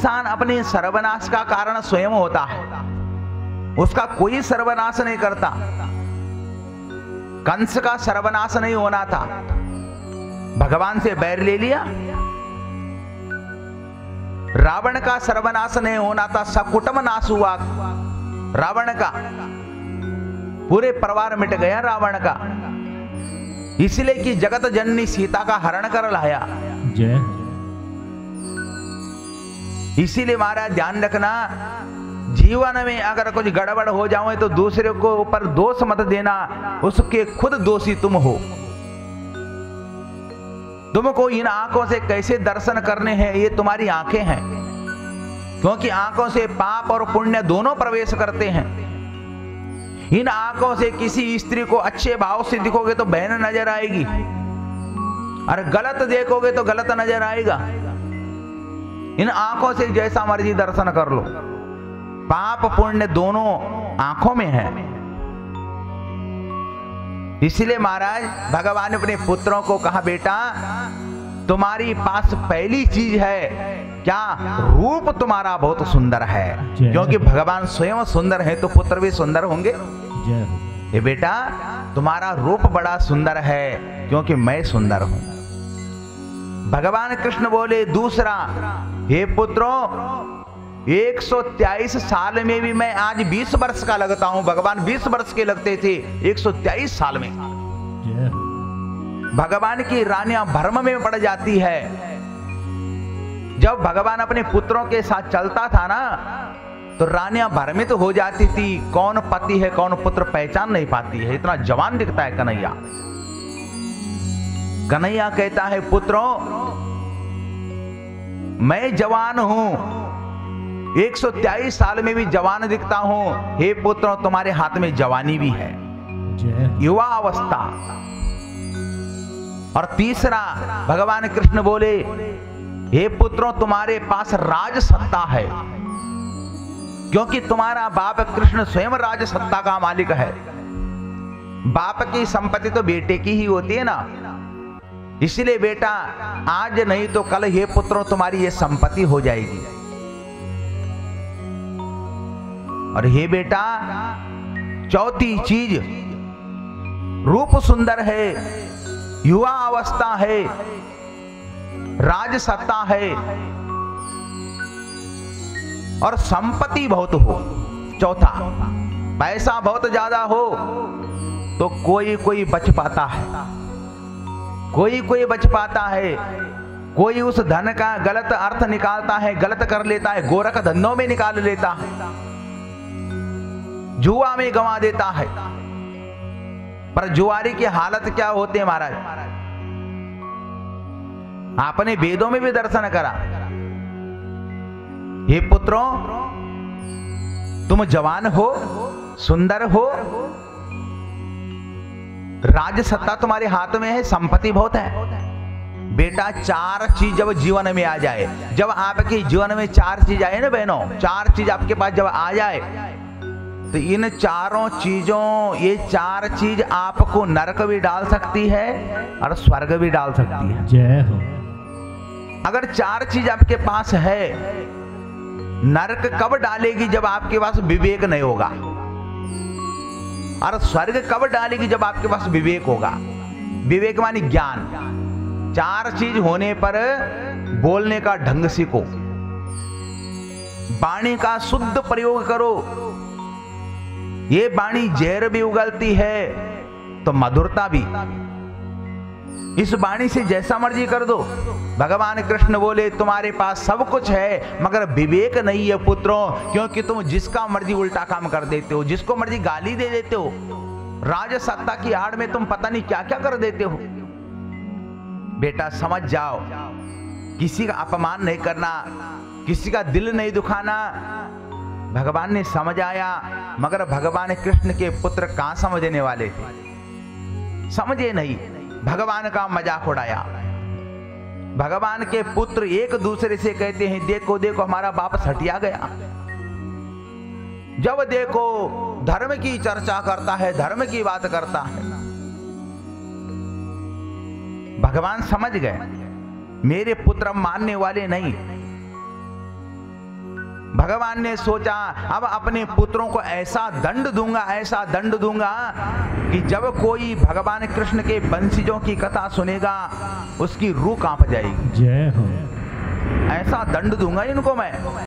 इंसान अपने सर्वनाश का कारण स्वयं होता है, उसका कोई सर्वनाश नहीं करता। कंस का सर्वनाश नहीं होना था, भगवान से बैर ले लिया। रावण का सर्वनाश नहीं होना था, सकुटुंब नाश हुआ रावण का, पूरे परिवार मिट गया रावण का, इसलिए कि जगत जननी सीता का हरण कर लाया। जय। इसीलिए महाराज ध्यान रखना, जीवन में अगर कुछ गड़बड़ हो जाए तो दूसरे को ऊपर दोष मत देना, उसके खुद दोषी तुम हो। तुमको इन आंखों से कैसे दर्शन करने हैं, ये तुम्हारी आंखें हैं, क्योंकि आंखों से पाप और पुण्य दोनों प्रवेश करते हैं। इन आंखों से किसी स्त्री को अच्छे भाव से देखोगे तो बहन नजर आएगी, और गलत देखोगे तो गलत नजर आएगा। इन आंखों से जैसा मर्जी दर्शन कर लो, पाप पुण्य दोनों आंखों में है। इसलिए महाराज भगवान ने अपने पुत्रों को कहा, बेटा तुम्हारी पास पहली चीज है क्या, रूप तुम्हारा बहुत सुंदर है, क्योंकि भगवान स्वयं सुंदर है तो पुत्र भी सुंदर होंगे। ये बेटा तुम्हारा रूप बड़ा सुंदर है, क्योंकि मैं सुंदर हूं। भगवान कृष्ण बोले दूसरा, हे पुत्रों 123 साल में भी मैं आज 20 वर्ष का लगता हूं। भगवान 20 वर्ष के लगते थे 123 साल में। भगवान की रानियां भ्रम में पड़ जाती है। जब भगवान अपने पुत्रों के साथ चलता था ना, तो रानियां भ्रमित तो हो जाती थी, कौन पति है कौन पुत्र पहचान नहीं पाती है, इतना जवान दिखता है कन्हैया। कन्हैया कहता है, पुत्रों मैं जवान हूं, 123 साल में भी जवान दिखता हूं। हे पुत्रों तुम्हारे हाथ में जवानी भी है, युवा अवस्था। और तीसरा भगवान कृष्ण बोले, हे पुत्रों तुम्हारे पास राज सत्ता है, क्योंकि तुम्हारा बाप कृष्ण स्वयं राज सत्ता का मालिक है। बाप की संपत्ति तो बेटे की ही होती है ना, इसलिए बेटा आज नहीं तो कल हे पुत्रों तुम्हारी ये संपत्ति हो जाएगी। और हे बेटा चौथी चीज, रूप सुंदर है, युवा अवस्था है, राज सत्ता है, और संपत्ति बहुत हो। चौथा, पैसा बहुत ज्यादा हो तो कोई कोई बच पाता है, कोई कोई बच पाता है, कोई उस धन का गलत अर्थ निकालता है, गलत कर लेता है, गोरख धंधों में निकाल लेता है, जुआ में गंवा देता है। पर जुआरी की हालत क्या होती है महाराज, आपने वेदों में भी दर्शन करा। हे पुत्रों तुम जवान हो, सुंदर हो, राज सत्ता तुम्हारे हाथ में है, संपत्ति बहुत है। बेटा चार चीज जब जीवन में आ जाए, जब आपके जीवन में चार चीज आए ना बहनों, चार चीज आपके पास जब आ जाए तो इन चारों चीजों, ये चार चीज आपको नरक भी डाल सकती है और स्वर्ग भी डाल सकती है। जय हो। अगर चार चीज आपके पास है, नरक कब डालेगी, जब आपके पास विवेक नहीं होगा, और स्वर्ग कब डालेगी, जब आपके पास विवेक होगा। विवेक मानी ज्ञान। चार चीज होने पर बोलने का ढंग सीखो, वाणी का शुद्ध प्रयोग करो। ये वाणी जहर भी उगलती है तो मधुरता भी। इस वाणी से जैसा मर्जी कर दो। भगवान कृष्ण बोले तुम्हारे पास सब कुछ है मगर विवेक नहीं है पुत्रों, क्योंकि तुम जिसका मर्जी उल्टा काम कर देते हो, जिसको मर्जी गाली दे देते हो, राज सत्ता की आड़ में तुम पता नहीं क्या क्या कर देते हो। बेटा समझ जाओ, किसी का अपमान नहीं करना, किसी का दिल नहीं दुखाना। भगवान ने समझाया, मगर भगवान कृष्ण के पुत्र कहां समझने वाले थे, समझे नहीं, भगवान का मजाक उड़ाया। भगवान के पुत्र एक दूसरे से कहते हैं देखो देखो हमारा बाप सटिया गया। जब देखो धर्म की चर्चा करता है, धर्म की बात करता है। भगवान समझ गए मेरे पुत्र मानने वाले नहीं, भगवान ने सोचा अब अपने पुत्रों को ऐसा दंड दूंगा कि जब कोई भगवान कृष्ण के वंशजों की कथा सुनेगा उसकी रूह कांप जाएगी। जय हो। ऐसा दंड दूंगा इनको मैं।